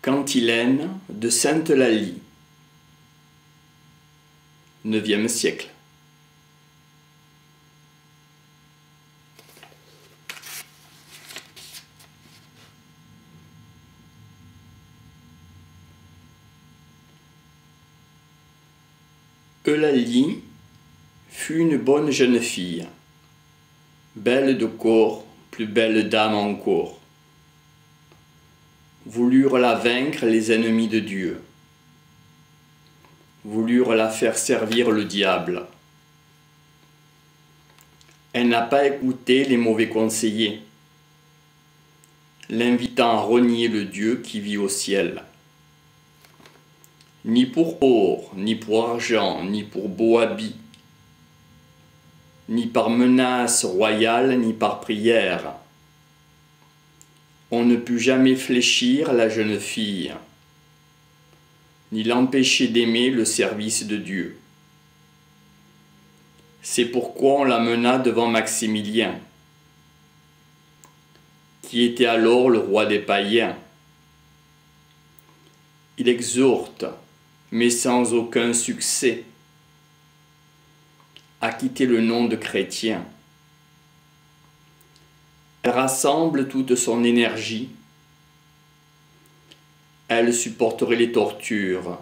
Cantilène de Sainte-Eulalie, IXe siècle. Eulalie fut une bonne jeune fille, belle de corps, plus belle d'âme encore. Voulurent la vaincre les ennemis de Dieu, voulurent la faire servir le diable. Elle n'a pas écouté les mauvais conseillers, l'invitant à renier le Dieu qui vit au ciel. Ni pour or, ni pour argent, ni pour beau habit, ni par menace royale, ni par prière, on ne put jamais fléchir la jeune fille, ni l'empêcher d'aimer le service de Dieu. C'est pourquoi on la mena devant Maximilien, qui était alors le roi des païens. Il exhorte, mais sans aucun succès, à quitter le nom de chrétien. Elle rassemble toute son énergie. Elle supporterait les tortures.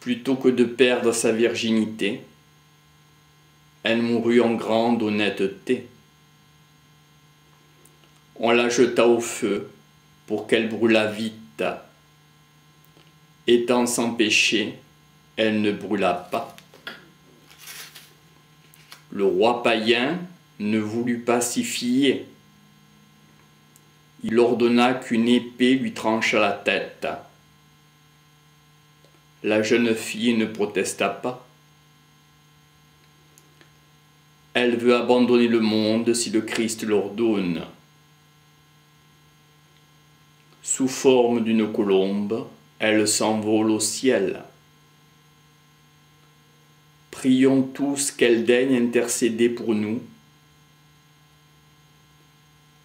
Plutôt que de perdre sa virginité, elle mourut en grande honnêteté. On la jeta au feu pour qu'elle brûlât vite. Étant sans péché, elle ne brûla pas. Le roi païen ne voulut pas s'y fier. Il ordonna qu'une épée lui tranchât la tête. La jeune fille ne protesta pas. Elle veut abandonner le monde si le Christ l'ordonne. Sous forme d'une colombe, elle s'envole au ciel. Prions tous qu'elle daigne intercéder pour nous,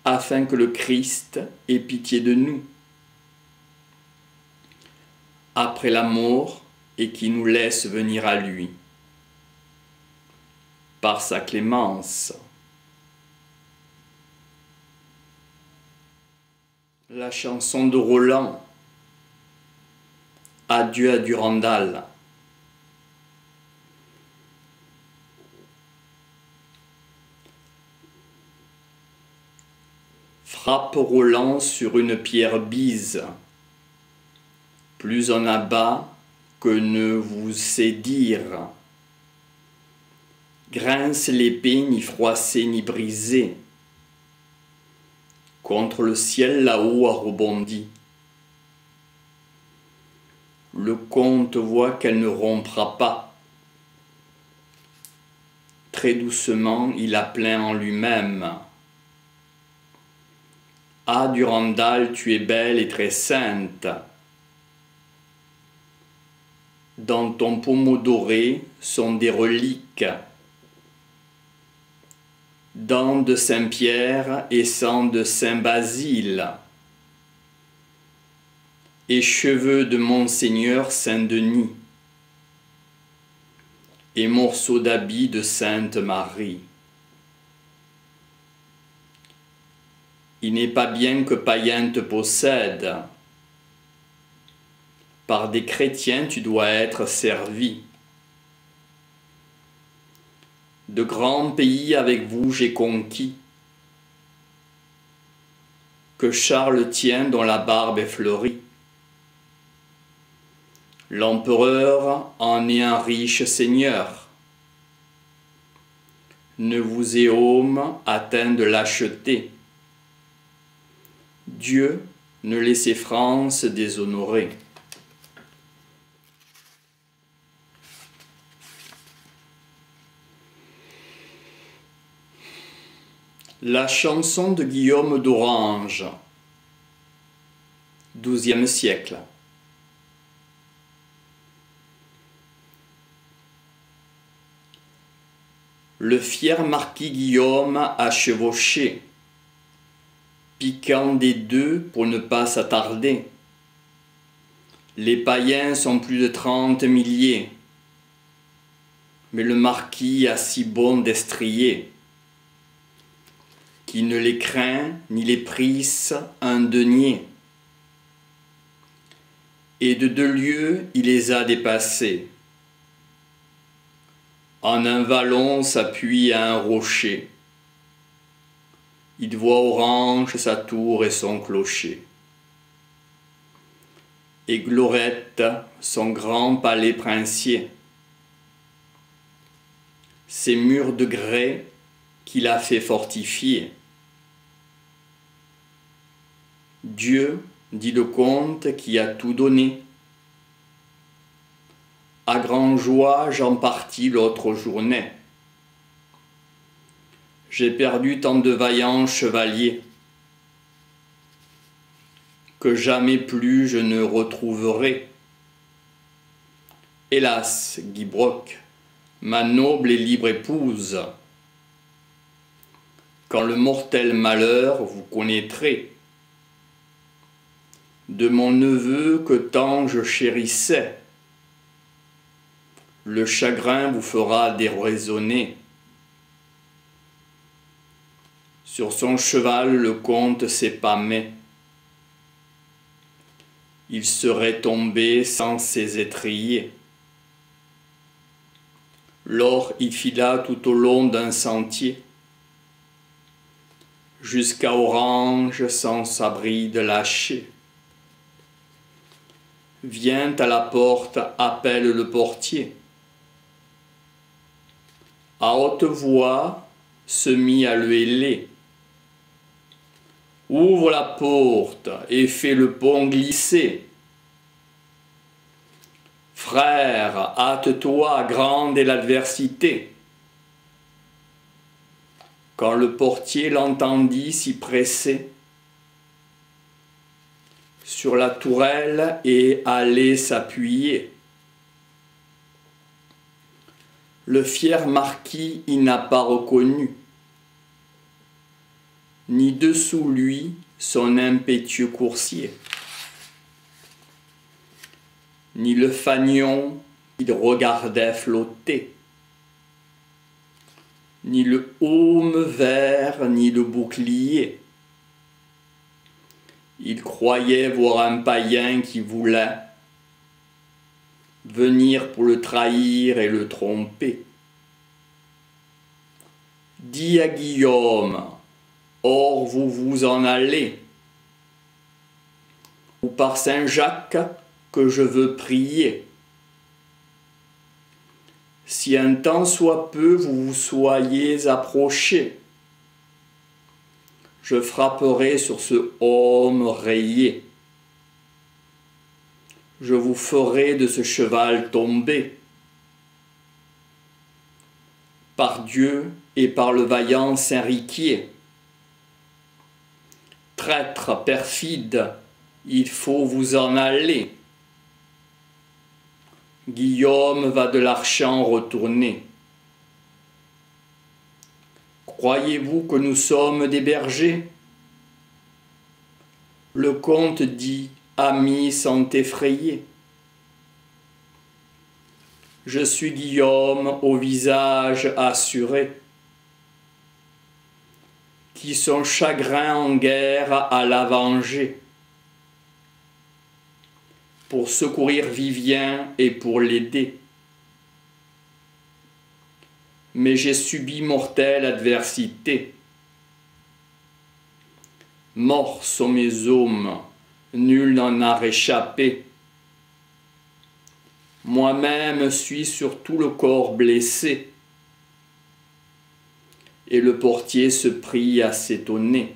afin que le Christ ait pitié de nous, après la mort, et qui nous laisse venir à lui, par sa clémence. La chanson de Roland, Adieu à Durandal. Frappe Roland sur une pierre bise, plus on abat que ne vous sait dire. Grince l'épée ni froissée ni brisée, contre le ciel là-haut a rebondi. Le comte voit qu'elle ne rompra pas. Très doucement, il a plaint en lui-même. Ah, Durandal, tu es belle et très sainte. Dans ton pommeau doré sont des reliques, dents de Saint-Pierre et sang de Saint-Basile, et cheveux de Monseigneur Saint-Denis, et morceaux d'habit de Sainte Marie. Il n'est pas bien que païen te possède. Par des chrétiens tu dois être servi. De grands pays avec vous j'ai conquis, que Charles tient dont la barbe est fleurie. L'empereur en est un riche seigneur. Ne vous est homme atteint de lâcheté. Dieu ne laissait France déshonorée. La chanson de Guillaume d'Orange, XIIe siècle. Le fier marquis Guillaume a chevauché, piquant des deux pour ne pas s'attarder. Les païens sont plus de 30 milliers, mais le marquis a si bon destrier, qui ne les craint ni les prisse un denier. Et de 2 lieues il les a dépassés. En un vallon s'appuie à un rocher. Il voit Orange sa tour et son clocher. Et Glorette son grand palais princier. Ses murs de grès qu'il a fait fortifier. Dieu, dit le comte qui a tout donné. À grand joie j'en partis l'autre journée. J'ai perdu tant de vaillants chevaliers que jamais plus je ne retrouverai. Hélas, Guy Broc, ma noble et libre épouse, quand le mortel malheur vous connaîtrez, de mon neveu que tant je chérissais, le chagrin vous fera déraisonner. Sur son cheval le comte s'est pâmé. Il serait tombé sans ses étriers. Lors il fila tout au long d'un sentier, jusqu'à Orange sans s'abri de lâcher. Vient à la porte, appelle le portier. À haute voix, se mit à le héler. Ouvre la porte et fais le pont glisser. Frère, hâte-toi, grande est l'adversité. Quand le portier l'entendit s'y presser sur la tourelle et allait s'appuyer, le fier marquis y n'a pas reconnu, ni dessous lui son impétueux coursier, ni le fanion qu'il regardait flotter, ni le aume vert, ni le bouclier. Il croyait voir un païen qui voulait venir pour le trahir et le tromper. Dis à Guillaume, or vous vous en allez, ou par Saint-Jacques que je veux prier. Si un temps soit peu vous vous soyez approchés, je frapperai sur ce homme rayé. Je vous ferai de ce cheval tomber. Par Dieu et par le vaillant Saint-Riquier. Traître, perfide, il faut vous en aller. Guillaume va de l'Archamp retourner. Croyez-vous que nous sommes des bergers? Le comte dit, amis sans effrayer. Je suis Guillaume au visage assuré, qui son chagrin en guerre alla venger, pour secourir Vivien et pour l'aider. Mais j'ai subi mortelle adversité. Morts sont mes hommes, nul n'en a réchappé. Moi-même suis sur tout le corps blessé. Et le portier se prit à s'étonner.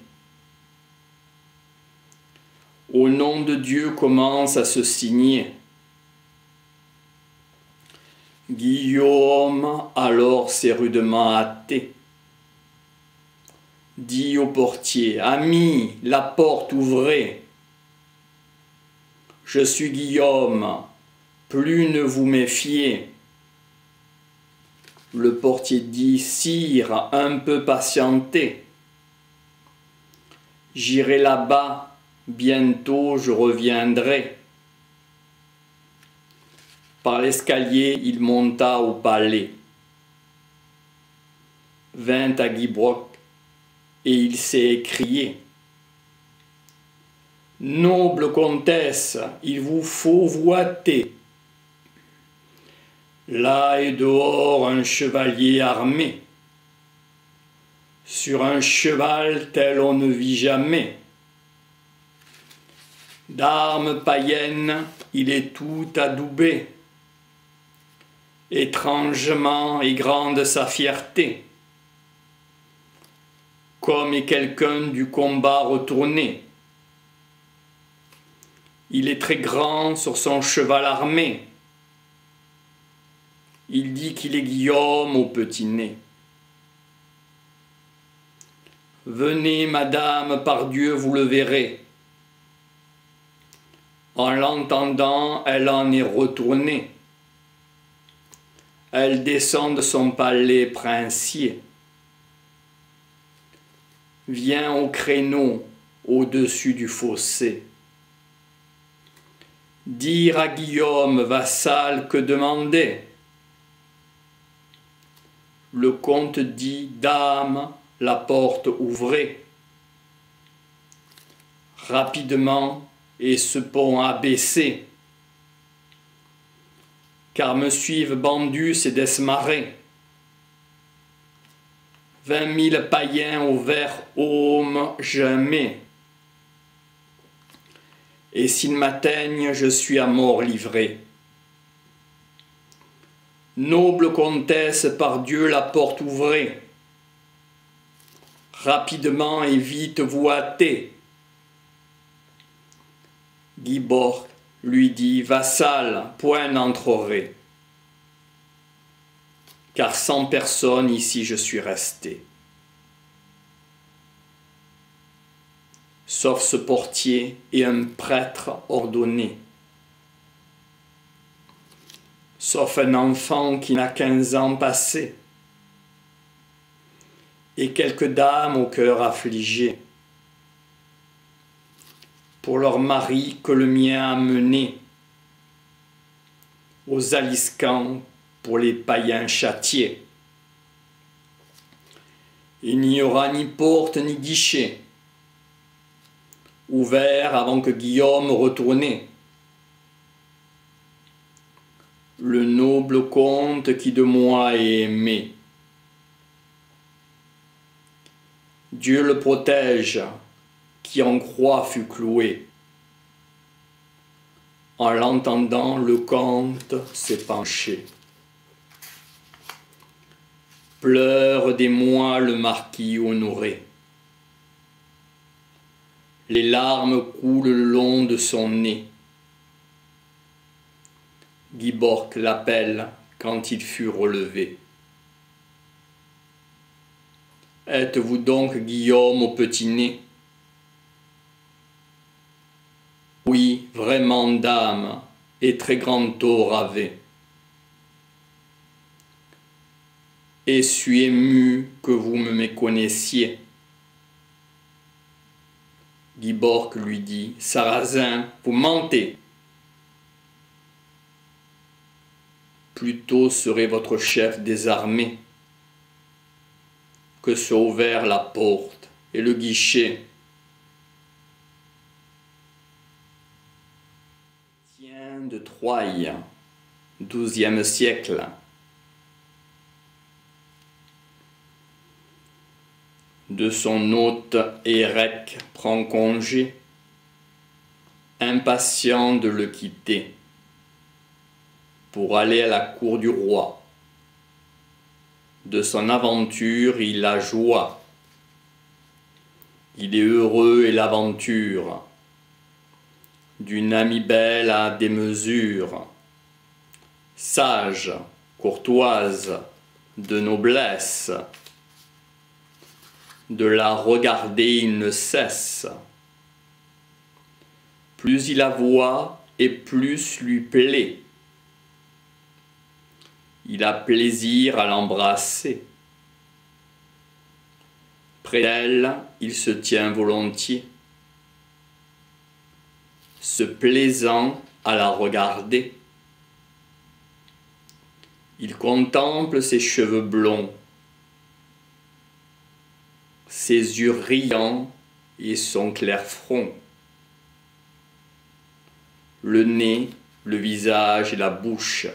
Au nom de Dieu commence à se signer. Guillaume alors s'est rudement hâté. Dit au portier, ami, la porte ouvrez. Je suis Guillaume, plus ne vous méfiez. Le portier dit, sire, un peu patientez. J'irai là-bas, bientôt je reviendrai. Par l'escalier, il monta au palais, vint à Guibroc, et il s'est écrié: « Noble comtesse, il vous faut vous hâter. Là est dehors un chevalier armé, sur un cheval tel on ne vit jamais. D'armes païennes, il est tout adoubé. Étrangement est grande sa fierté, comme est quelqu'un du combat retourné. Il est très grand sur son cheval armé. Il dit qu'il est Guillaume au petit nez. Venez, madame, par Dieu, vous le verrez. En l'entendant, elle en est retournée. Elle descend de son palais princier, vient au créneau au-dessus du fossé. Dire à Guillaume, vassal, que demander? Le comte dit, dame, la porte ouvrez. Rapidement, et ce pont abaissé, car me suivent Bandus et Desmarets. 20 000 païens au vert aume jamais. Et s'ils m'atteignent, je suis à mort livré. Noble comtesse, par Dieu, la porte ouvrez. Rapidement et vite vous hâtez. Guiborc lui dit, vassal, point n'entrerai, car sans personne ici je suis resté. Sauf ce portier et un prêtre ordonné, sauf un enfant qui n'a qu'15 ans passés, et quelques dames au cœur affligé, pour leur mari que le mien a mené aux aliscans pour les païens châtiés. Il n'y aura ni porte ni guichet ouvert avant que Guillaume retourne. Le noble comte qui de moi est aimé. Dieu le protège, qui en croix fut cloué. En l'entendant, le comte s'est penché. Pleure d'émoi le marquis honoré. Les larmes coulent le long de son nez. Guiborc l'appelle quand il fut relevé. Êtes-vous donc Guillaume au petit nez? Oui, vraiment, dame, et très grand tort avait. Et suis ému que vous me méconnaissiez. Guiborc lui dit, Sarrazin, vous mentez. Plutôt serait votre chef désarmé que soit ouvert la porte et le guichet. Tient de Troyes, XIIe siècle. De son hôte, Érec prend congé, impatient de le quitter, pour aller à la cour du roi. De son aventure il a joie, il est heureux et l'aventure, d'une amie belle à des mesures, sage, courtoise, de noblesse. De la regarder il ne cesse. Plus il la voit et plus lui plaît. Il a plaisir à l'embrasser. Près d'elle, il se tient volontiers, se plaisant à la regarder. Il contemple ses cheveux blonds, ses yeux riants et son clair front, le nez, le visage et la bouche,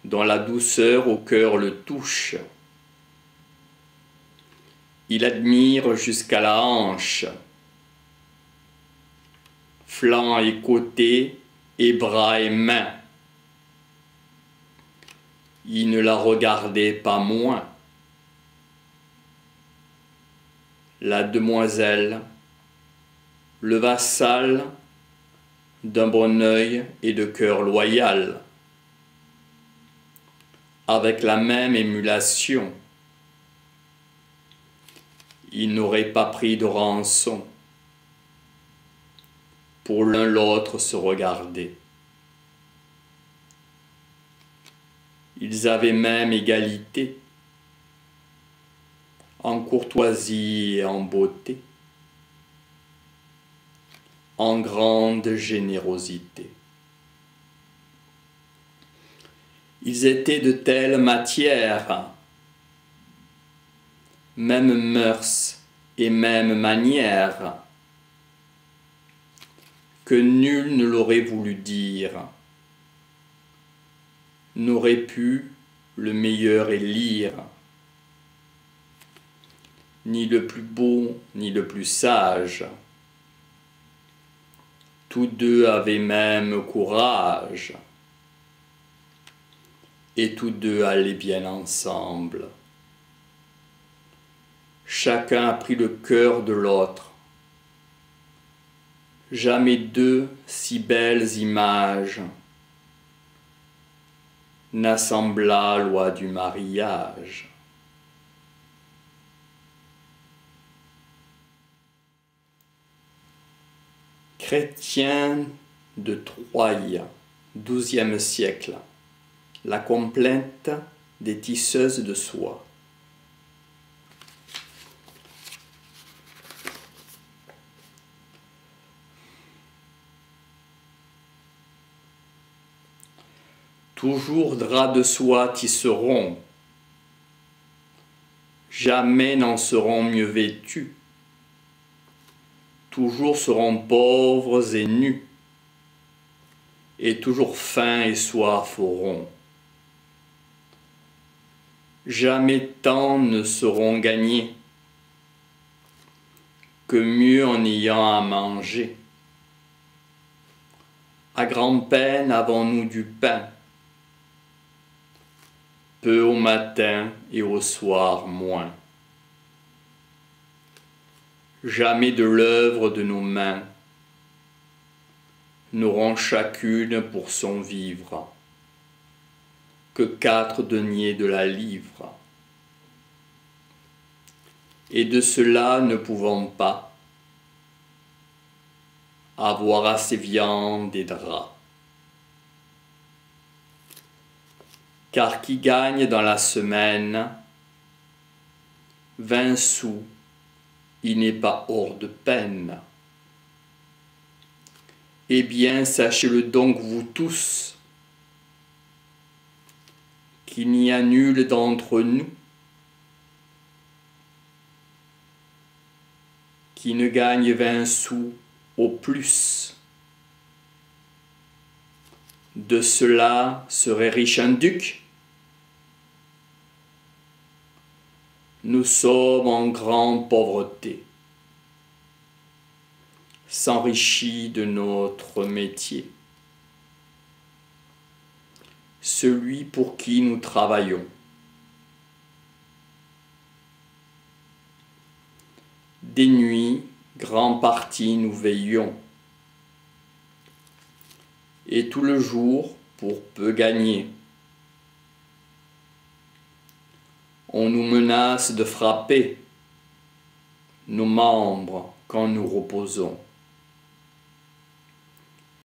dont la douceur au cœur le touche. Il admire jusqu'à la hanche, flanc et côté, et bras et mains. Il ne la regardait pas moins. La demoiselle, le vassal d'un bon œil et de cœur loyal, avec la même émulation. Il n'aurait pas pris de rançon pour l'un l'autre se regarder. Ils avaient même égalité en courtoisie et en beauté, en grande générosité. Ils étaient de telle matière, même mœurs et même manières, que nul ne l'aurait voulu dire, n'aurait pu le meilleur élire, ni le plus beau, ni le plus sage. Tous deux avaient même courage, et tous deux allaient bien ensemble. Chacun a pris le cœur de l'autre. Jamais deux si belles images n'assembla loi du mariage. Chrétien de Troyes, XIIe siècle, la complainte des tisseuses de soie. Toujours draps de soie tisseront, jamais n'en seront mieux vêtus, toujours seront pauvres et nus, et toujours faim et soif auront. Jamais tant ne seront gagnés, que mieux en ayant à manger. À grand-peine avons-nous du pain, peu au matin et au soir moins. Jamais de l'œuvre de nos mains n'auront chacune pour son vivre que 4 deniers de la livre. Et de cela ne pouvons pas avoir assez viande et draps. Car qui gagne dans la semaine 20 sous, il n'est pas hors de peine. Eh bien, sachez-le donc vous tous, qu'il n'y a nul d'entre nous qui ne gagne 20 sous au plus. De cela serait riche un duc. Nous sommes en grande pauvreté, s'enrichit de notre métier. Celui pour qui nous travaillons. Des nuits, grand partie nous veillons, et tout le jour pour peu gagner. On nous menace de frapper nos membres quand nous reposons.